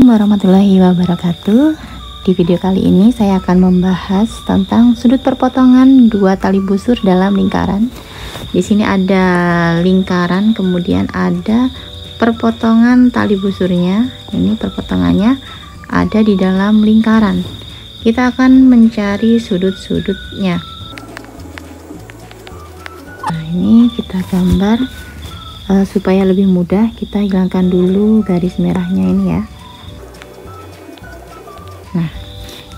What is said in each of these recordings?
Warahmatullahi wabarakatuh. Di video kali ini saya akan membahas tentang sudut perpotongan dua tali busur dalam lingkaran. Di sini ada lingkaran, kemudian ada perpotongan tali busurnya. Ini perpotongannya ada di dalam lingkaran. Kita akan mencari sudut-sudutnya. Nah, ini kita gambar supaya lebih mudah. Kita hilangkan dulu garis merahnya ini ya. Nah,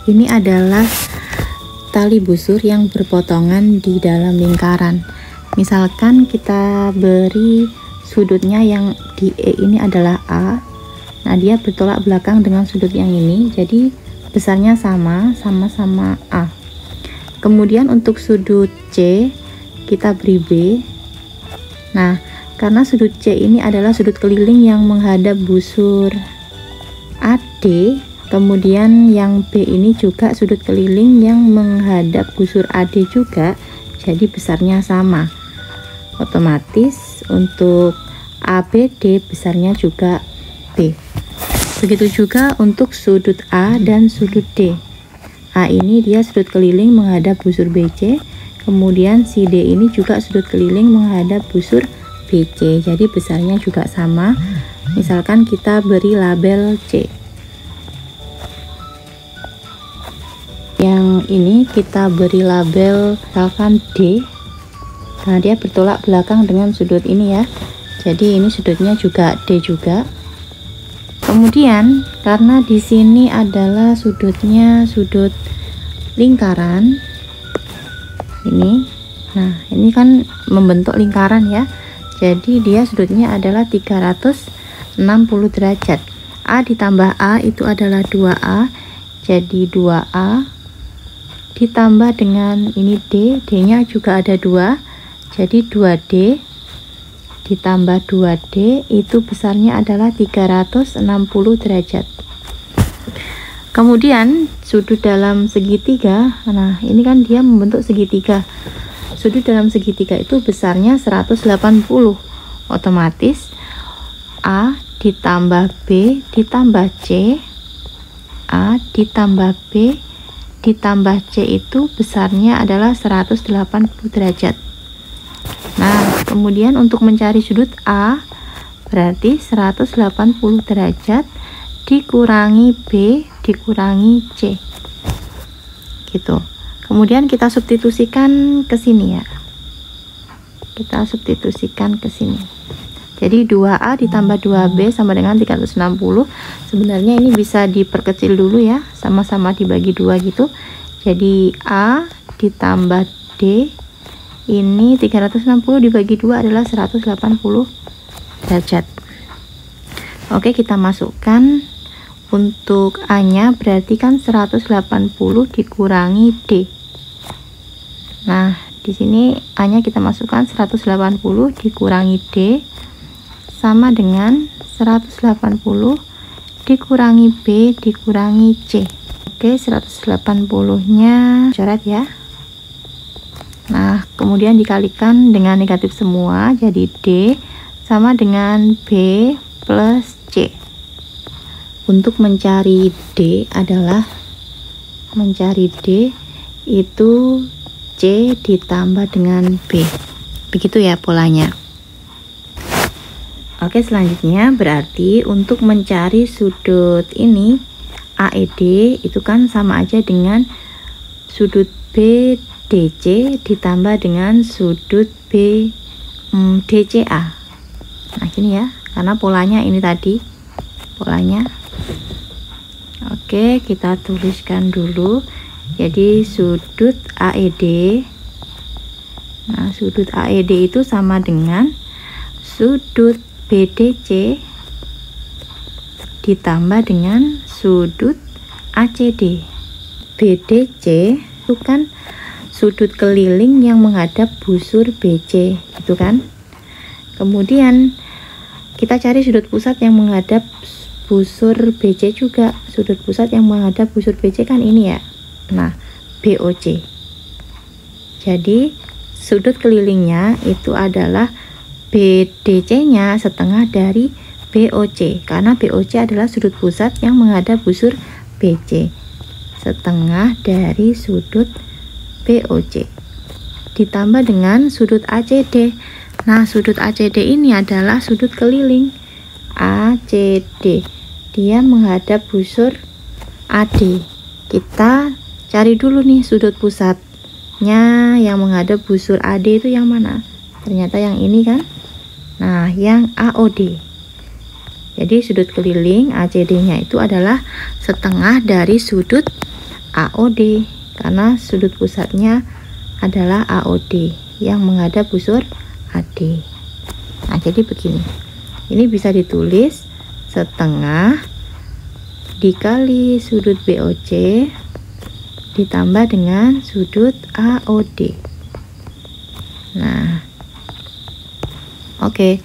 ini adalah tali busur yang berpotongan di dalam lingkaran. Misalkan kita beri sudutnya yang di E ini adalah A. Nah, dia bertolak belakang dengan sudut yang ini, jadi besarnya sama-sama A. Kemudian untuk sudut C kita beri B. Nah, karena sudut C ini adalah sudut keliling yang menghadap busur AD, kemudian yang B ini juga sudut keliling yang menghadap busur AD juga, jadi besarnya sama. Otomatis untuk ABD besarnya juga B. Begitu juga untuk sudut A dan sudut D. A ini dia sudut keliling menghadap busur BC, kemudian si D ini juga sudut keliling menghadap busur BC, jadi besarnya juga sama. Misalkan kita beri label C. Yang ini kita beri label misalkan D. Nah, dia bertolak belakang dengan sudut ini ya, jadi ini sudutnya juga D juga. Kemudian karena di sini adalah sudutnya sudut lingkaran ini, nah ini kan membentuk lingkaran ya, jadi dia sudutnya adalah 360 derajat. A ditambah A itu adalah 2A, jadi 2A ditambah dengan ini D, D nya juga ada 2, jadi 2D ditambah 2D itu besarnya adalah 360 derajat. Kemudian sudut dalam segitiga, nah ini kan dia membentuk segitiga. Sudut dalam segitiga itu besarnya 180. Otomatis A ditambah B ditambah C, A ditambah B ditambah C itu besarnya adalah 180 derajat. Nah, kemudian untuk mencari sudut A berarti 180 derajat dikurangi B dikurangi C gitu. Kemudian kita substitusikan ke sini ya. Kita substitusikan ke sini. Jadi 2A ditambah 2B sama dengan 360. Sebenarnya ini bisa diperkecil dulu ya, sama-sama dibagi 2 gitu. Jadi A ditambah D ini 360 dibagi 2 adalah 180 derajat. Oke, kita masukkan untuk A nya berarti kan 180 dikurangi D. Nah, di sini A nya kita masukkan 180 dikurangi D sama dengan 180 dikurangi B dikurangi C. Oke, 180 nya coret ya. Nah, kemudian dikalikan dengan negatif semua, jadi D sama dengan B plus C. Untuk mencari D adalah mencari D itu C ditambah dengan B. Begitu ya polanya. Oke, selanjutnya berarti untuk mencari sudut ini AED itu kan sama aja dengan sudut BDC ditambah dengan sudut DCA. Nah, gini ya, karena polanya ini tadi polanya. Oke, kita tuliskan dulu. Jadi sudut AED, nah sudut AED itu sama dengan sudut BDC ditambah dengan sudut ACD. BDC itu kan sudut keliling yang menghadap busur BC, gitu kan. Kemudian kita cari sudut pusat yang menghadap busur BC juga. Sudut pusat yang menghadap busur BC kan ini ya. Nah, BOC. Jadi sudut kelilingnya itu adalah BDC nya setengah dari BOC, karena BOC adalah sudut pusat yang menghadap busur BC. Setengah dari sudut BOC ditambah dengan sudut ACD. Nah, sudut ACD ini adalah sudut keliling ACD. Dia menghadap busur AD. Kita cari dulu nih sudut pusatnya yang menghadap busur AD itu yang mana? Ternyata yang ini kan? Nah, yang AOD. Jadi sudut keliling ACD-nya itu adalah setengah dari sudut AOD, karena sudut pusatnya adalah AOD yang menghadap busur AD. Nah, jadi begini. Ini bisa ditulis setengah dikali sudut BOC ditambah dengan sudut AOD. Nah, oke.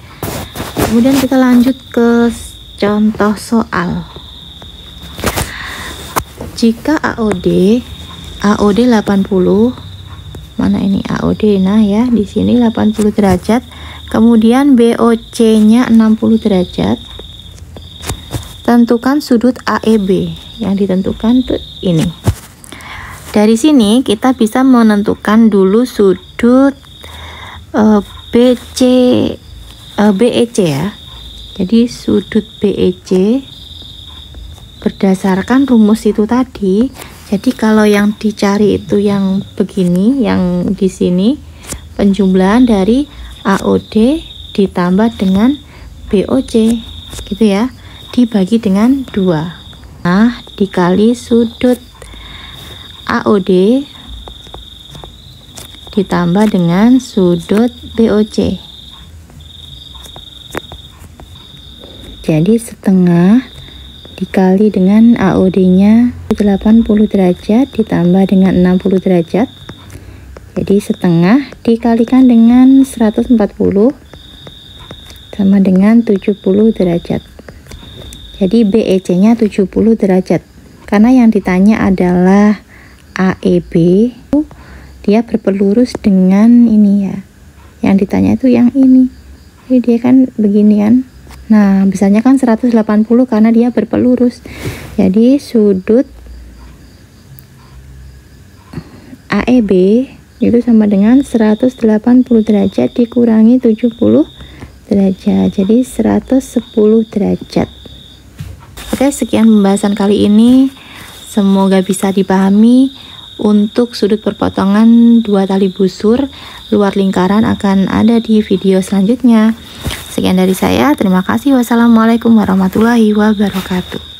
Kemudian kita lanjut ke contoh soal. Jika AOD 80, mana ini AOD? Nah ya, di sini 80 derajat. Kemudian BOC-nya 60 derajat. Tentukan sudut AEB. Yang ditentukan tuh ini. Dari sini kita bisa menentukan dulu sudut BEC ya. Jadi sudut BEC berdasarkan rumus itu tadi. Jadi kalau yang dicari itu yang begini, yang di sini penjumlahan dari AOD ditambah dengan BOC gitu ya, dibagi dengan 2. Nah, dikali sudut AOD ditambah dengan sudut BOC. Jadi setengah dikali dengan AOD-nya 80 derajat ditambah dengan 60 derajat. Jadi setengah dikalikan dengan 140 sama dengan 70 derajat. Jadi BEC-nya 70 derajat. Karena yang ditanya adalah AEB, dia berpelurus dengan ini ya. Yang ditanya itu yang ini. Jadi dia kan begini kan. Nah, bisanya kan 180 karena dia berpelurus. Jadi sudut AEB itu sama dengan 180 derajat dikurangi 70 derajat. Jadi 110 derajat. Oke, sekian pembahasan kali ini. Semoga bisa dipahami. Untuk sudut perpotongan 2 tali busur luar lingkaran akan ada di video selanjutnya. Sekian dari saya, terima kasih. Wassalamualaikum warahmatullahi wabarakatuh.